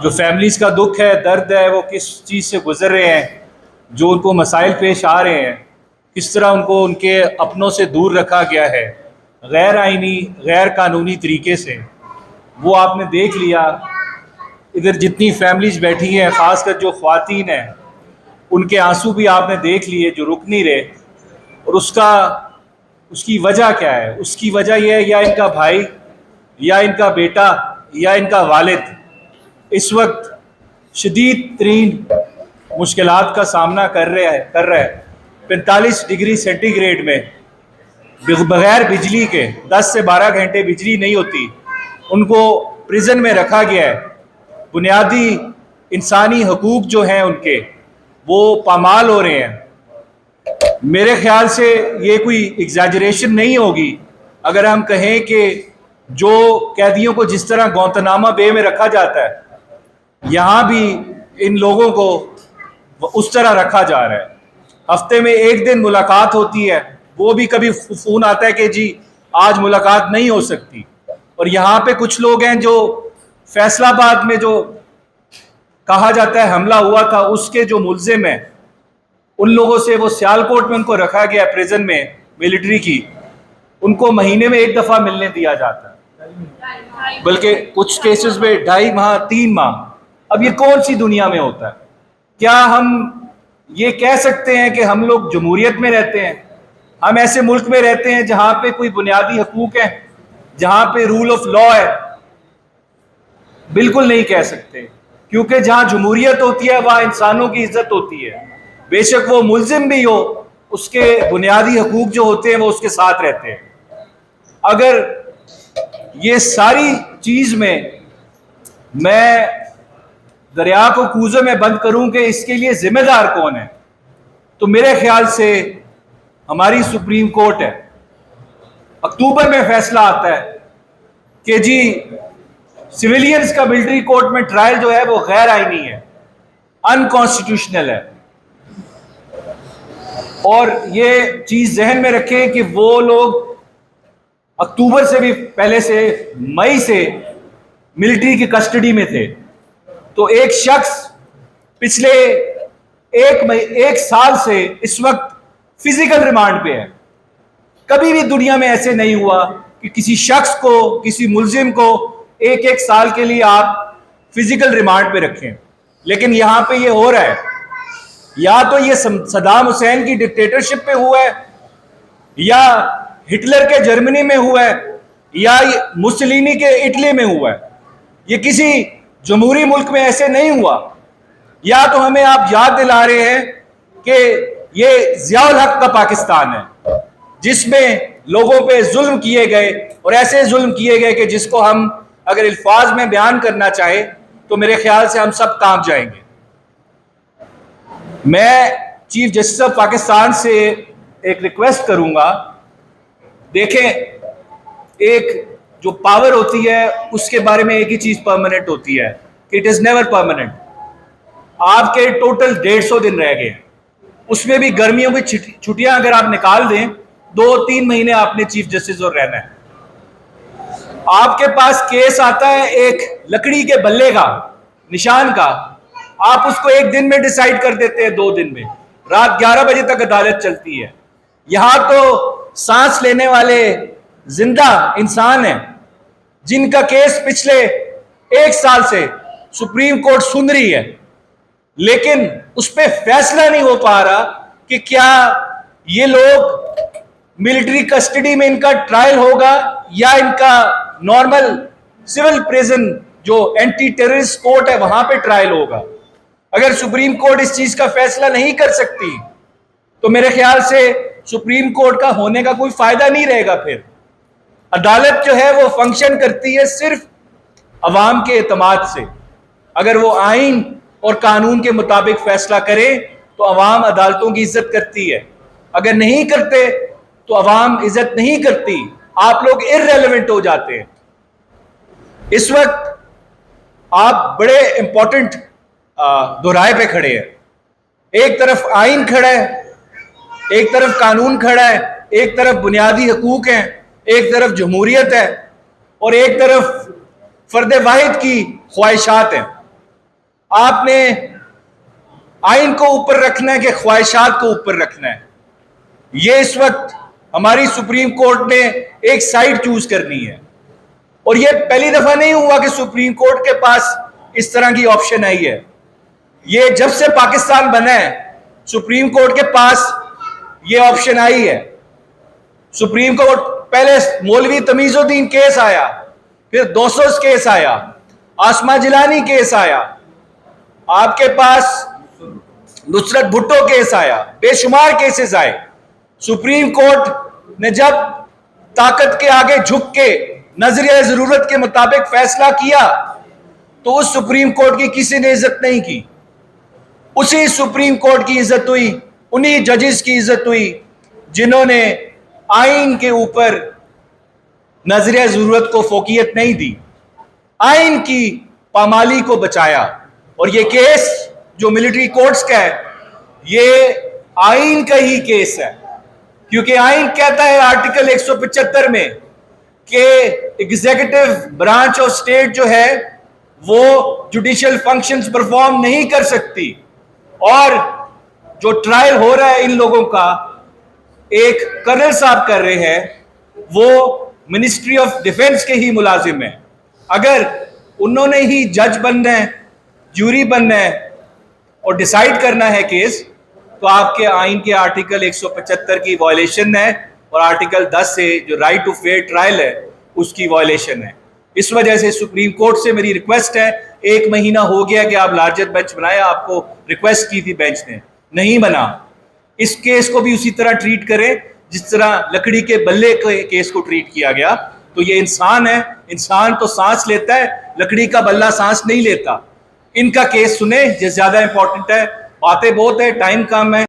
जो फैमिलीज़ का दुख है, दर्द है, वो किस चीज़ से गुजर रहे हैं, जो उनको मसाइल पेश आ रहे हैं, किस तरह उनको उनके अपनों से दूर रखा गया है गैर आइनी गैर कानूनी तरीके से, वो आपने देख लिया। इधर जितनी फैमिलीज बैठी हैं, ख़ासकर जो ख़वातीन हैं, उनके आंसू भी आपने देख लिए जो रुक नहीं रहे। और उसकी वजह क्या है? उसकी वजह यह है या इनका भाई या इनका बेटा या इनका वालिद इस वक्त शदीद तरीन मुश्किलात का सामना कर रहा है। 45 डिग्री सेंटीग्रेड में बगैर बिजली के 10 से 12 घंटे बिजली नहीं होती, उनको प्रिजन में रखा गया है। बुनियादी इंसानी हकूक जो हैं उनके, वो पामाल हो रहे हैं। मेरे ख्याल से ये कोई एग्जैजरेशन नहीं होगी अगर हम कहें कि जो कैदियों को जिस तरह गौंतनामा बे में रखा जाता है, यहाँ भी इन लोगों को उस तरह रखा जा रहा है। हफ्ते में एक दिन मुलाकात होती है, वो भी कभी फ़ोन आता है कि जी आज मुलाकात नहीं हो सकती। और यहाँ पे कुछ लोग हैं जो फैसलाबाद में जो कहा जाता है हमला हुआ था, उसके जो मुल्जिम हैं, उन लोगों से वो सियालकोट में उनको रखा गया प्रिजन में मिलिट्री की, उनको महीने में एक दफ़ा मिलने दिया जाता है, बल्कि कुछ केसेस में 2.5 माह 3 माह। अब ये कौन सी दुनिया में होता है? क्या हम ये कह सकते हैं कि हम लोग जमहूरियत में रहते हैं? हम ऐसे मुल्क में रहते हैं जहां पे कोई बुनियादी हकूक है, जहां पे रूल ऑफ लॉ है? बिल्कुल नहीं कह सकते, क्योंकि जहां जमहूरियत होती है वहां इंसानों की इज्जत होती है। बेशक वो मुल्जिम भी हो, उसके बुनियादी हकूक जो होते हैं वो उसके साथ रहते हैं। अगर ये सारी चीज में मैं दरिया को कूजे में बंद करूं कि इसके लिए जिम्मेदार कौन है, तो मेरे ख्याल से हमारी सुप्रीम कोर्ट है। अक्टूबर में फैसला आता है कि जी सिविलियंस का मिलिट्री कोर्ट में ट्रायल जो है वो गैर आईनी है, अनकॉन्स्टिट्यूशनल है। और ये चीज जहन में रखें कि वो लोग अक्टूबर से भी पहले से मई से मिलिट्री की कस्टडी में थे। तो एक शख्स पिछले एक साल से इस वक्त फिजिकल रिमांड पे है। कभी भी दुनिया में ऐसे नहीं हुआ कि किसी शख्स को, किसी मुल्जिम को एक साल के लिए आप फिजिकल रिमांड पे रखें, लेकिन यहां पे ये हो रहा है। या तो ये सद्दाम हुसैन की डिक्टेटरशिप पे हुआ है, या हिटलर के जर्मनी में हुआ है, या मुसलिनी के इटली में हुआ है। ये किसी जमहूरी मुल्क में ऐसे नहीं हुआ। या तो हमें आप याद दिला रहे हैं कि ये ज़ियाउल हक का पाकिस्तान है, जिसमें लोगों पे जुल्म किए गए, और ऐसे जुल्म किए गए कि जिसको हम अगर अल्फाज में बयान करना चाहे तो मेरे ख्याल से हम सब कांप जाएंगे। मैं चीफ जस्टिस ऑफ पाकिस्तान से एक रिक्वेस्ट करूंगा, देखें, एक जो पावर होती है उसके बारे में एक ही चीज परमानेंट होती है कि इट इज नेवर परमानेंट। आपके टोटल 150 दिन रह गए, उसमें भी गर्मियों की छुट्टियां अगर आप निकाल दें, 2-3 महीने आपने चीफ जस्टिस और रहना है। आपके पास केस आता है एक लकड़ी के बल्ले का, निशान का, आप उसको एक दिन में डिसाइड कर देते हैं, 2 दिन में। रात 11 बजे तक अदालत चलती है। यहां तो सांस लेने वाले जिंदा इंसान हैं जिनका केस पिछले 1 साल से सुप्रीम कोर्ट सुन रही है, लेकिन उस पर फैसला नहीं हो पा रहा कि क्या ये लोग मिलिट्री कस्टडी में इनका ट्रायल होगा या इनका नॉर्मल सिविल प्रिजन जो एंटी टेररिस्ट कोर्ट है वहां पे ट्रायल होगा। अगर सुप्रीम कोर्ट इस चीज का फैसला नहीं कर सकती तो मेरे ख्याल से सुप्रीम कोर्ट का होने का कोई फायदा नहीं रहेगा। फिर अदालत जो है वो फंक्शन करती है सिर्फ अवाम के एतमाद से। अगर वो आइन और कानून के मुताबिक फैसला करे तो अवाम अदालतों की इज्जत करती है, अगर नहीं करते तो अवाम इज्जत नहीं करती। आप लोग इररेलेवेंट हो जाते हैं। इस वक्त आप बड़े इंपॉर्टेंट दोराहे पे खड़े हैं। एक तरफ आइन खड़ा है, एक तरफ कानून खड़ा है, एक तरफ बुनियादी हकूक हैं, एक तरफ जमहूरियत है, और एक तरफ फर्द वाहिद की ख्वाहिशात हैं। आपने आइन को ऊपर रखना है कि ख्वाहिशात को ऊपर रखना है? ये इस वक्त हमारी सुप्रीम कोर्ट ने एक साइड चूज करनी है, और ये पहली दफा नहीं हुआ कि सुप्रीम कोर्ट के पास इस तरह की ऑप्शन आई है। ये जब से पाकिस्तान बना है सुप्रीम कोर्ट के पास ये ऑप्शन आई है। सुप्रीम कोर्ट पहले मौलवी तमीजुद्दीन केस आया, फिर 200 केस आया, आसमा जिलानी केस आया, आपके पास नुसरत भुट्टो केस आया, बेशुमार केसेस आए। सुप्रीम कोर्ट ने जब ताकत के आगे झुक के नजरिया जरूरत के मुताबिक फैसला किया तो उस सुप्रीम कोर्ट की किसी ने इज्जत नहीं की। उसी सुप्रीम कोर्ट की इज्जत हुई, उन्हीं जजेस की इज्जत हुई जिन्होंने आइन के ऊपर नजरिया जरूरत को फोकियत नहीं दी, आइन की पामाली को बचाया। और ये केस जो मिलिट्री कोर्ट्स का है ये आइन का ही केस है, क्योंकि आइन कहता है आर्टिकल 175 में कि एग्जीक्यूटिव ब्रांच ऑफ स्टेट जो है वो जुडिशियल फंक्शंस परफॉर्म नहीं कर सकती। और जो ट्रायल हो रहा है इन लोगों का, एक कर्नल साहब कर रहे हैं, वो मिनिस्ट्री ऑफ डिफेंस के ही मुलाजिम हैं। अगर उन्होंने ही जज बनना है, ज्यूरी बनना है और डिसाइड करना है केस, तो आपके आइन के आर्टिकल 175 की वायलेशन है और आर्टिकल 10 से जो राइट टू फेयर ट्रायल है उसकी वायलेशन है। इस वजह से सुप्रीम कोर्ट से मेरी रिक्वेस्ट है, 1 महीना हो गया कि आप लार्जर बेंच बनाए, आपको रिक्वेस्ट की थी बेंच ने, नहीं बना। इस केस को भी उसी तरह ट्रीट करें जिस तरह लकड़ी के बल्ले के केस को ट्रीट किया गया। तो ये इंसान है, इंसान तो सांस लेता है, लकड़ी का बल्ला सांस नहीं लेता। इनका केस सुने, जो ज्यादा इंपॉर्टेंट है। बातें बहुत है, टाइम कम है।